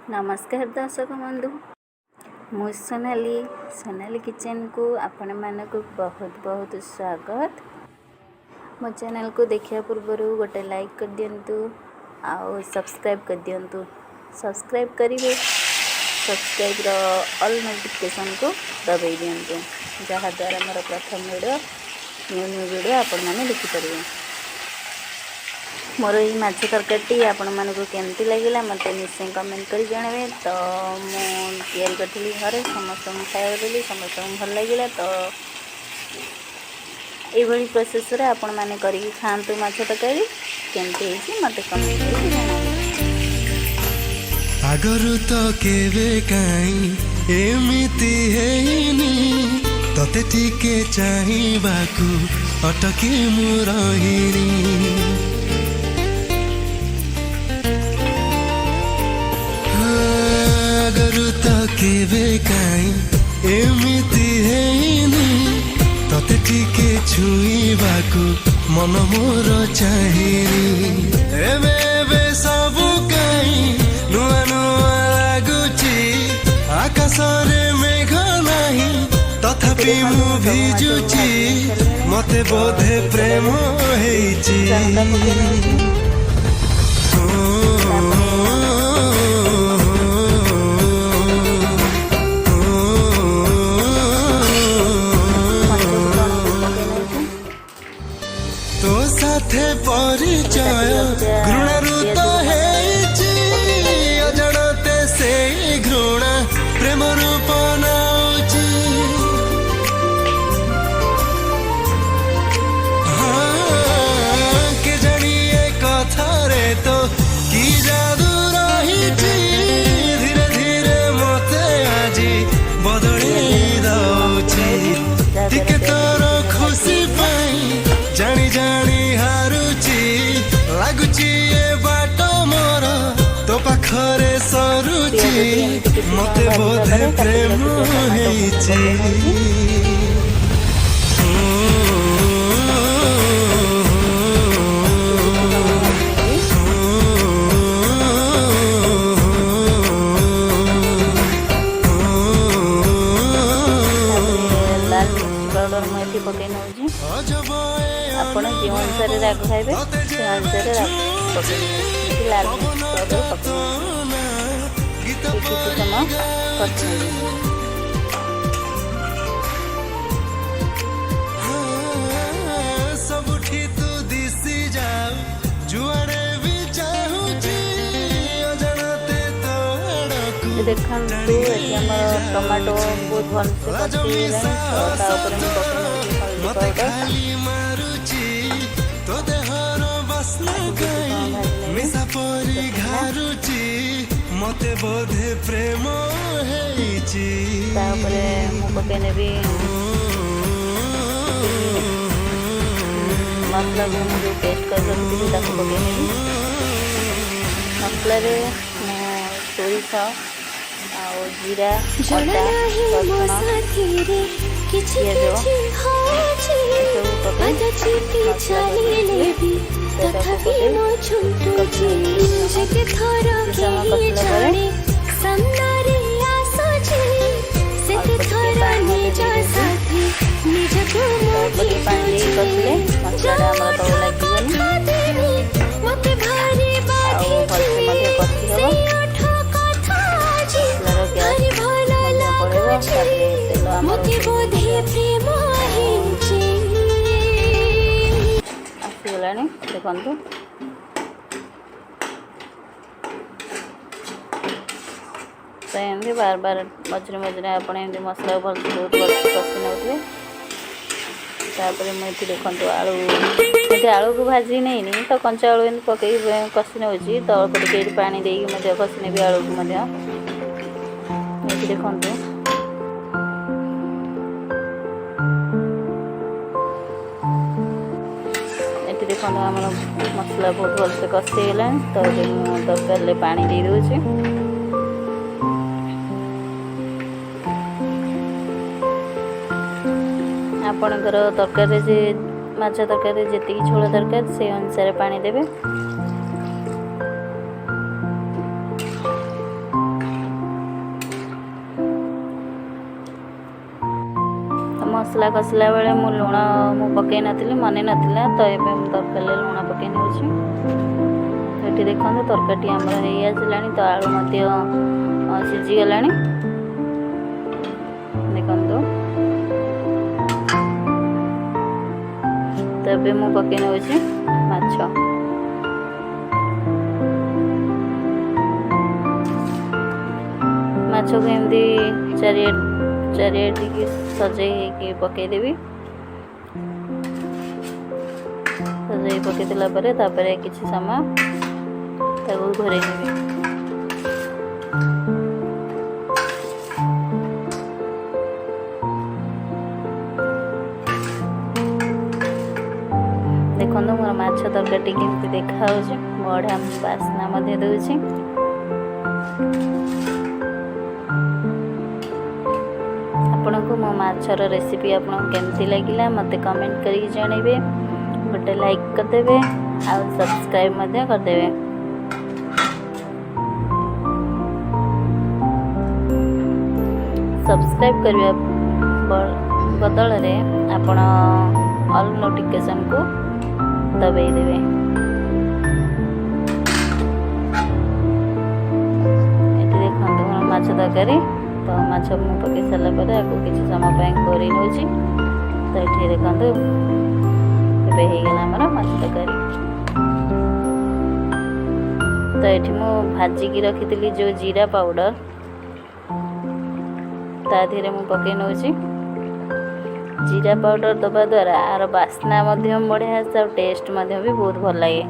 नमस्कार दर्शक बंधु, मु सोनाली किचन को आपण मानक बहुत बहुत स्वागत। मो चैनल को देखिया पूर्व गोटे लाइक कर दियंतु आउ सब्सक्राइब कर दियंतु। सब्सक्राइब करिवे, सब्सक्राइब रो ऑल नोटिफिकेशन को दबाई दियंतु, जहाँ द्वारा मोर प्रथम वीडियो न्यू वीडियो आपण माने देखि परिबे। मोर ये माछ तरकारी आपण मानक केमती लगिला मते निश्चय कमेंट कर जानवे। तो मुझे करी घरे समस्त खाया देली, समस्त भल लगिला। तो ये प्रोसेस रे आपण माने करी खांतु माछ तरकारी केमती होई मते कमेंट कर जानवे। आगरु तो केवे काई एमिति हेनी तते टिके चाहिबाकू अटकी मुरहिनी। आगरु तो केवे काई एमिति हेनी तते टिके छुईबाकू मन मोर चाहिनी। एबे एबे सबु काई नुआ नुआ लागुची, आकाशरे मेघ नाही तथापि मु भिजुची, मते बोधे प्रेम हेइची। तो साथे परिचय घृणारु तो हेइची, अजणते से घृणा प्रेम रूप नाउची। हाँ के जानिए कथारे तो की जादू रहिची, धीरे धीरे मते आजी बदली दउची। टिके तोर खुशी पाई जानी जानी हारुची, लागुची ए बाट मोर तो पाखरे सरुची, मते बोधे प्रेम हेइची। पकई नौजी आपण जो अनुसार राग खाइबे से अनुसार राग पकई लाल पाउडर पकई किसी समय करछी। सबुठी तू दिसी जाऊ जुआड़े भी चाहूची, अजणते तो अड़कू देखंतु एठी हमर टमाटो बहुत भल से कटि गेलै। ता ऊपर हम पकई खाली मारुची तो देहर बसना गई मिसा परी घारुची, मते बोधे प्रेम हेइची। ता ऊपर हम पकई नेबी मसला को जो पेस्ट कर रखी ताको पकई नेबी। मसला रे सोरिष आ जीरा अदा आसीगलानी देखु। तो एमती बार बार मझे मझे आप मसला भल बहुत भल कषि नौथे। तापर मुझे देखो आलू ये आलू को भाजी नहीं तो कंचा आलू पकई कषि नौची। तो अल्प टे पानी देकी कषि नेबी आलू को देखो। देखो आम मसला बहुत भल से कषिगला। तो तरकारी पानी दे दूची। आपणकर तरकारी जे माछ तरकारी जी झोल दरकार से अनुसार पानी देवे। मसला कषिला बेले मु लुण मु पकई नथिली मने नथिला तो एबे मु तरकारी लुण पकई नेउछि। एठी देखंतु तरकारी हमर हेई आसिलानी तो आलू मध्य सिझी गलानी देखंतु। तो एबे मु पकई नेउछि माछ। माछ को एमती चारिटी सजई पकई देवी। सजई पकई देला परे तापरे किछि समय ताको घोरै देवी। देखंतु मोर माछ तरकारी केमती देखा होछि बढिया बास्ना मध्ये देउछि। आपनको मो माछर रेसिपी आपन केमती लागिला मते कमेंट करी जणेबे। गोटे लाइक कर देबे आ सब्सक्राइब मध्ये कर देबे। सब्सक्राइब करबा बदल रे आपण ऑल नोटिफिकेशन को दबाई देबे। एटी देखंतु मोर माछ तरकारी तो माछ मु पकई सारा पर आपको किसी समय घोरै नौछि। तो ये देखते ए होगला आमर माछ तरकारी। तो ये मु भाजिकी रखी जो जीरा पाउडर ता धीरे मु पकई नौछि। जीरा पाउडर दबा द्वारा आर बास्ना बढ़िया आस टेस्ट भी बहुत भल लगे।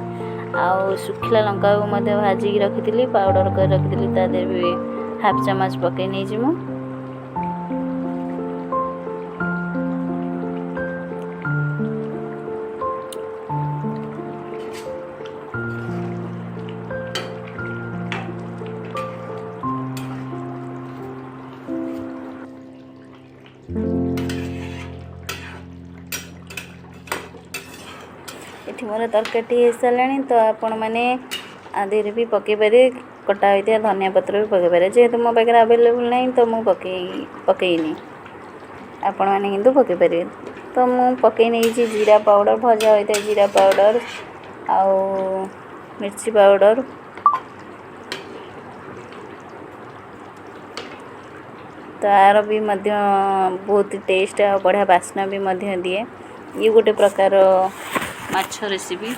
आउ सुखिला लंका भाजिकी रखी पाउडर कर रखी ता देहरे भी हाफ चम्मच पकई नहीं जिमु। ये मोर तरकारी हो सारे तो आपण मैंने आधे भी पकई पारे कटा होता धनिया पत्र भी पकई पारे। जेहेतु मो पाखे आवेलेबल ना तो मुझे पकईनी आपण मैंने किंतु पकई पारे। तो मु पकई नहीं जीरा पाउडर भजा होता है जीरा पाउडर आउ मिर्ची पाउडर तार भी बहुत टेस्ट आ बढ़िया बास्ना भी दिए। ये गोटे प्रकार माछर रेसिपी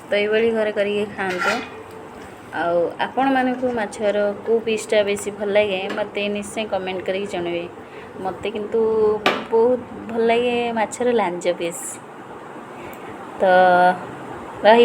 तो ये घरे करके खाते। आपण मानक माछर को पीसटा बेसी भल लगे मत निश्चय कमेंट करके जनइबे। मत किंतु बहुत भल लगे माछर लांज पीस तो रही।